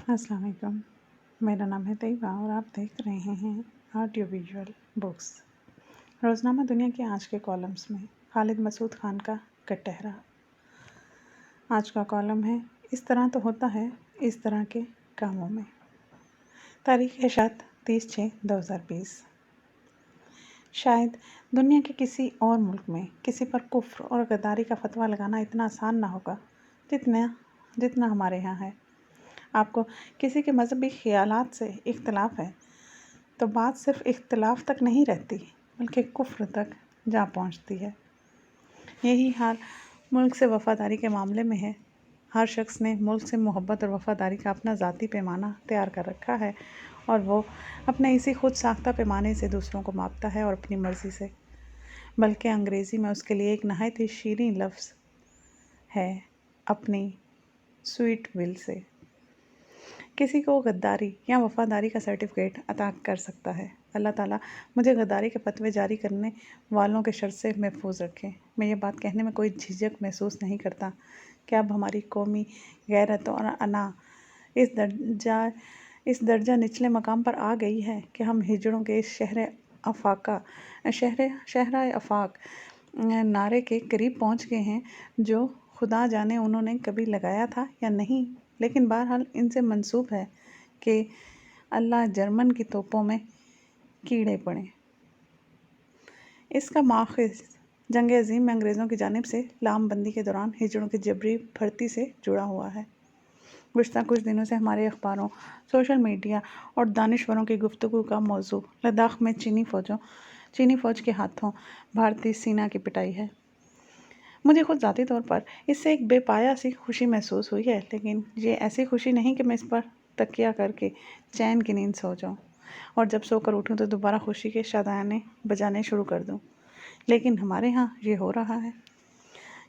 السلام علیکم، میرا نام ہے طیبہ اور آپ دیکھ رہے ہیں آڈیو ویژول بکس۔ روزنامہ دنیا کے آج کے کالمز میں خالد مسعود خان کا کٹہرا۔ آج کا کالم ہے اس طرح تو ہوتا ہے اس طرح کے کاموں میں۔ تاریخ اشاعت 30/6/2020۔ شاید دنیا کے کسی اور ملک میں کسی پر کفر اور غداری کا فتویٰ لگانا اتنا آسان نہ ہوگا جتنا ہمارے یہاں ہے۔ آپ کو کسی کے مذہبی خیالات سے اختلاف ہے تو بات صرف اختلاف تک نہیں رہتی بلکہ کفر تک جا پہنچتی ہے۔ یہی حال ملک سے وفاداری کے معاملے میں ہے۔ ہر شخص نے ملک سے محبت اور وفاداری کا اپنا ذاتی پیمانہ تیار کر رکھا ہے اور وہ اپنے اسی خود ساختہ پیمانے سے دوسروں کو ماپتا ہے اور اپنی مرضی سے، بلکہ انگریزی میں اس کے لیے ایک نہایت ہی شیریں لفظ ہے، اپنی سویٹ ول سے کسی کو غداری یا وفاداری کا سرٹیفکیٹ عطا کر سکتا ہے۔ اللہ تعالیٰ مجھے غداری کے فتوے جاری کرنے والوں کے شر سے محفوظ رکھے۔ میں یہ بات کہنے میں کوئی جھجک محسوس نہیں کرتا کہ اب ہماری قومی غیرت اور انا اس درجہ نچلے مقام پر آ گئی ہے کہ ہم ہجڑوں کے اس شہرہ افاق نعرے کے قریب پہنچ گئے ہیں جو خدا جانے انہوں نے کبھی لگایا تھا یا نہیں، لیکن بہرحال ان سے منسوب ہے کہ اللہ جرمن کی توپوں میں کیڑے پڑیں۔ اس کا ماخذ جنگ عظیم میں انگریزوں کی جانب سے لام بندی کے دوران ہجڑوں کی جبری بھرتی سے جڑا ہوا ہے۔ گزشتہ کچھ دنوں سے ہمارے اخباروں، سوشل میڈیا اور دانشوروں کی گفتگو کا موضوع لداخ میں چینی فوج کے ہاتھوں بھارتی سینا کی پٹائی ہے۔ مجھے خود ذاتی طور پر اس سے ایک بے پایا سی خوشی محسوس ہوئی ہے، لیکن یہ ایسی خوشی نہیں کہ میں اس پر تکیہ کر کے چین کی نیند سو جاؤں اور جب سو کر اٹھوں تو دوبارہ خوشی کے شادانے بجانے شروع کر دوں۔ لیکن ہمارے ہاں یہ ہو رہا ہے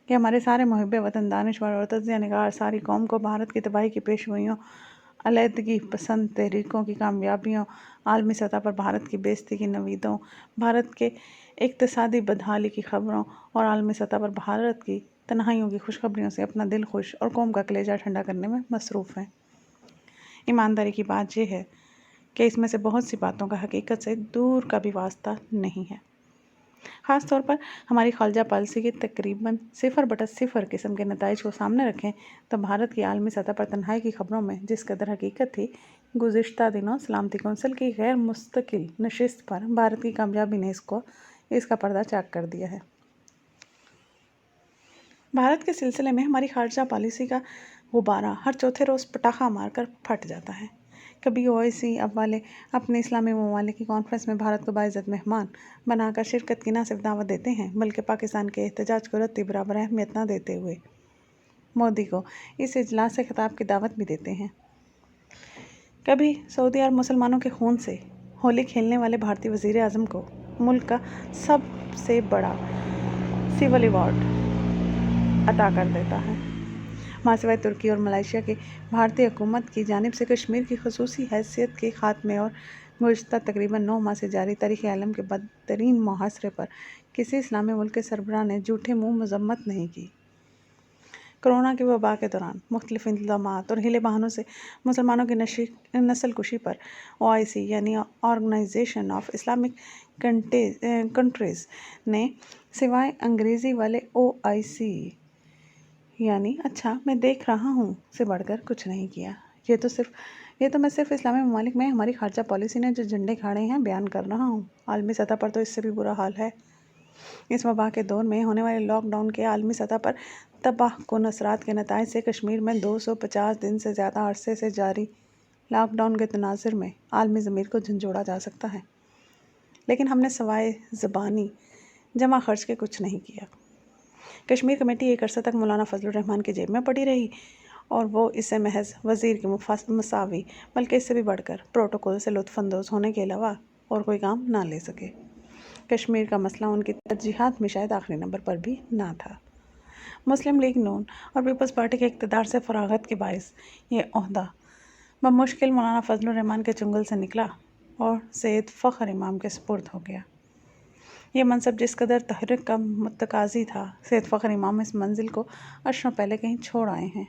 کہ ہمارے سارے محب وطن، دانشور اور تجزیہ نگار ساری قوم کو بھارت کی تباہی کی پیشگوئیوں، علیحدگی پسند تحریکوں کی کامیابیوں، عالمی سطح پر بھارت کی بے عزتی کی نویدوں، بھارت کے اقتصادی بدحالی کی خبروں اور عالمی سطح پر بھارت کی تنہائیوں کی خوشخبریوں سے اپنا دل خوش اور قوم کا کلیجہ ٹھنڈا کرنے میں مصروف ہیں۔ ایمانداری کی بات یہ ہے کہ اس میں سے بہت سی باتوں کا حقیقت سے دور کا بھی واسطہ نہیں ہے۔ خاص طور پر ہماری خارجہ پالیسی کے تقریباً 0/0 قسم کے نتائج کو سامنے رکھیں تو بھارت کی عالمی سطح پر تنہائی کی خبروں میں جس قدر حقیقت تھی، گزشتہ دنوں سلامتی کونسل کی غیر مستقل نشست پر بھارت کی کامیابی نے اس کا پردہ چاک کر دیا ہے۔ بھارت کے سلسلے میں ہماری خارجہ پالیسی کا غبارہ ہر چوتھے روز پٹاخہ مار کر پھٹ جاتا ہے۔ کبھی OIC اب والے اپنے اسلامی ممالک کی کانفرنس میں بھارت کو باعزت مہمان بنا کر شرکت کی نہ صرف دعوت دیتے ہیں بلکہ پاکستان کے احتجاج کو رتی برابر اہمیت نہ دیتے ہوئے مودی کو اس اجلاس سے خطاب کی دعوت بھی دیتے ہیں۔ کبھی سعودی عرب مسلمانوں کے خون سے ہولی کھیلنے والے بھارتی وزیر اعظم کو ملک کا سب سے بڑا سول ایوارڈ عطا کر دیتا ہے۔ ماسوائے ترکی اور ملائیشیا کی بھارتی حکومت کی جانب سے کشمیر کی خصوصی حیثیت کے خاتمے اور گزشتہ تقریباً 9 ماہ سے جاری تاریخ عالم کے بدترین محاصرے پر کسی اسلامی ملک کے سربراہ نے جھوٹے منہ مذمت نہیں کی۔ کورونا کی وبا کے دوران مختلف الزامات اور ہیلے بہانوں سے مسلمانوں کی نسل کشی پر OIC یعنی آرگنائزیشن آف اسلامک کنٹریز نے سوائے انگریزی والے OIC یعنی اچھا میں دیکھ رہا ہوں سے بڑھ کر کچھ نہیں کیا۔ یہ تو میں صرف اسلامی ممالک میں ہماری خارجہ پالیسی نے جو جھنڈے کھاڑے ہیں بیان کر رہا ہوں۔ عالمی سطح پر تو اس سے بھی برا حال ہے۔ اس وبا کے دور میں ہونے والے لاک ڈاؤن کے عالمی سطح پر تباہ کن اثرات کے نتائج سے کشمیر میں 250 دن سے زیادہ عرصے سے جاری لاک ڈاؤن کے تناظر میں عالمی ضمیر کو جھنجھوڑا جا سکتا ہے، لیکن ہم نے سوائے زبانی جمع خرچ کے کچھ نہیں کیا۔ کشمیر کمیٹی ایک عرصہ تک مولانا فضل الرحمان کی جیب میں پڑی رہی اور وہ اسے محض وزیر کی مساوی بلکہ اس سے بھی بڑھ کر پروٹوکول سے لطف اندوز ہونے کے علاوہ اور کوئی کام نہ لے سکے۔ کشمیر کا مسئلہ ان کی ترجیحات میں شاید آخری نمبر پر بھی نہ تھا۔ مسلم لیگ نون اور پیپلز پارٹی کے اقتدار سے فراغت کے باعث یہ عہدہ بمشکل مولانا فضل الرحمان کے چنگل سے نکلا اور سید فخر امام کے سپرد ہو گیا۔ یہ منصب جس قدر تحرک کا متقاضی تھا، سید فخر امام اس منزل کو عرصوں پہلے کہیں چھوڑ آئے ہیں۔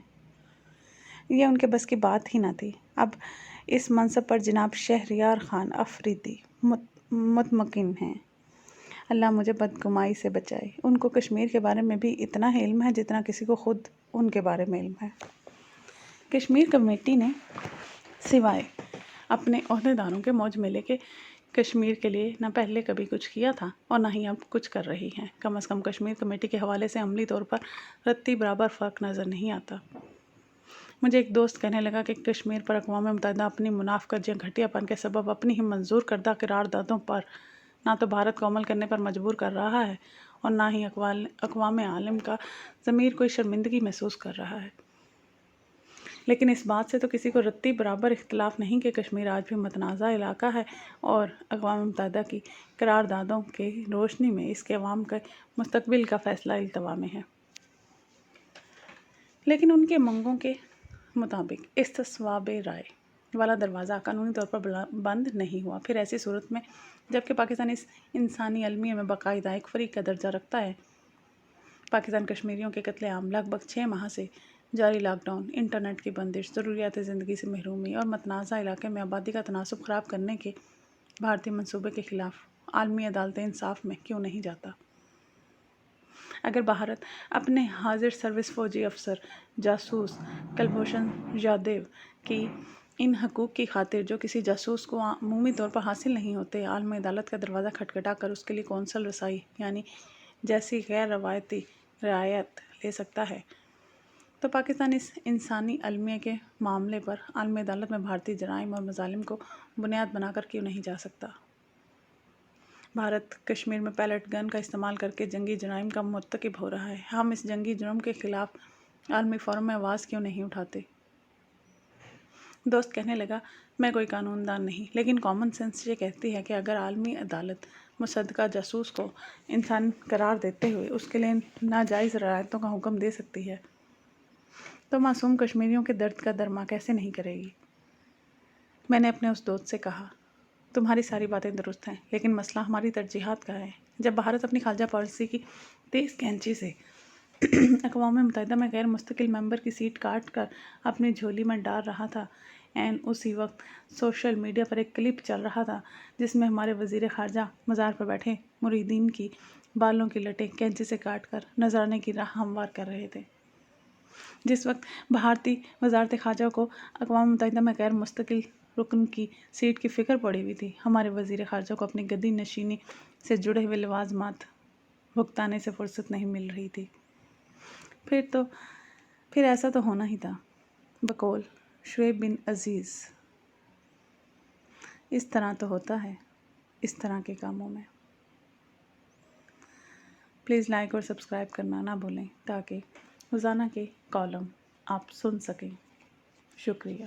یہ ان کے بس کی بات ہی نہ تھی۔ اب اس منصب پر جناب شہریار خان افریدی مطمئن ہیں۔ اللہ مجھے بدگمائی سے بچائے۔ ان کو کشمیر کے بارے میں بھی اتنا ہی علم ہے جتنا کسی کو خود ان کے بارے میں علم ہے۔ کشمیر کمیٹی نے سوائے اپنے عہدیداروں کے موج میلے کے کشمیر کے لیے نہ پہلے کبھی کچھ کیا تھا اور نہ ہی اب کچھ کر رہی ہے۔ کم از کم کشمیر کمیٹی کے حوالے سے عملی طور پر رتی برابر فرق نظر نہیں آتا۔ مجھے ایک دوست کہنے لگا کہ کشمیر پر اقوام متحدہ اپنی منافقت یا گھٹیا پن کے سبب اپنی ہی منظور کردہ قراردادوں پر نہ تو بھارت کو عمل کرنے پر مجبور کر رہا ہے اور نہ ہی اقوام عالم کا ضمیر کوئی شرمندگی محسوس کر رہا ہے۔ لیکن اس بات سے تو کسی کو رتی برابر اختلاف نہیں کہ کشمیر آج بھی متنازع علاقہ ہے اور اقوام متحدہ کی قراردادوں کی روشنی میں اس کے عوام کے مستقبل کا فیصلہ التوا میں ہے۔ لیکن ان کے منگوں کے مطابق استصواب رائے والا دروازہ قانونی طور پر بند نہیں ہوا۔ پھر ایسی صورت میں جبکہ پاکستان اس انسانی المیہ میں باقاعدہ ایک فریق کا درجہ رکھتا ہے، پاکستان کشمیریوں کے قتل عام، لگ بھگ 6 ماہ سے جاری لاک ڈاؤن، انٹرنیٹ کی بندش، ضروریات زندگی سے محرومی اور متنازع علاقے میں آبادی کا تناسب خراب کرنے کے بھارتی منصوبے کے خلاف عالمی عدالت انصاف میں کیوں نہیں جاتا؟ اگر بھارت اپنے حاضر سروس فوجی افسر جاسوس کلبھوشن جادیو کی ان حقوق کی خاطر جو کسی جاسوس کو عمومی طور پر حاصل نہیں ہوتے، عالمی عدالت کا دروازہ کھٹکھٹا کر اس کے لیے قونصل رسائی یعنی جیسی غیر روایتی رعایت لے سکتا ہے، تو پاکستان اس انسانی المیہ کے معاملے پر عالمی عدالت میں بھارتی جرائم اور مظالم کو بنیاد بنا کر کیوں نہیں جا سکتا؟ بھارت کشمیر میں پیلٹ گن کا استعمال کر کے جنگی جرائم کا مرتکب ہو رہا ہے۔ ہم اس جنگی جرم کے خلاف عالمی فورم میں آواز کیوں نہیں اٹھاتے؟ دوست کہنے لگا، میں کوئی قانون دان نہیں، لیکن کامن سینس یہ کہتی ہے کہ اگر عالمی عدالت مصدقہ جاسوس کو انسان قرار دیتے ہوئے اس کے لیے ناجائز رعایتوں کا حکم دے سکتی ہے تو معصوم کشمیریوں کے درد کا درما کیسے نہیں کرے گی؟ میں نے اپنے اس دوست سے کہا، تمہاری ساری باتیں درست ہیں، لیکن مسئلہ ہماری ترجیحات کا ہے۔ جب بھارت اپنی خارجہ پالیسی کی تیز کینچی سے اقوام متحدہ میں غیر مستقل ممبر کی سیٹ کاٹ کر اپنی جھولی میں ڈال رہا تھا، اسی وقت سوشل میڈیا پر ایک کلپ چل رہا تھا جس میں ہمارے وزیر خارجہ مزار پر بیٹھے مریدین کی بالوں کی لٹیں کینچی سے کاٹ کر نذرانے کی راہ ہموار کر رہے تھے۔ جس وقت بھارتی وزارت خارجہ کو اقوام متحدہ میں غیر مستقل رکن کی سیٹ کی فکر پڑی ہوئی تھی، ہمارے وزیر خارجہ کو اپنی گدی نشینی سے جڑے ہوئے لوازمات بھگتانے سے فرصت نہیں مل رہی تھی۔ پھر ایسا تو ہونا ہی تھا۔ بقول شعیب بن عزیز، اس طرح تو ہوتا ہے اس طرح کے کاموں میں۔ پلیز لائک اور سبسکرائب کرنا نہ بھولیں تاکہ روزانہ کے کالم آپ سن سکیں۔ شکریہ۔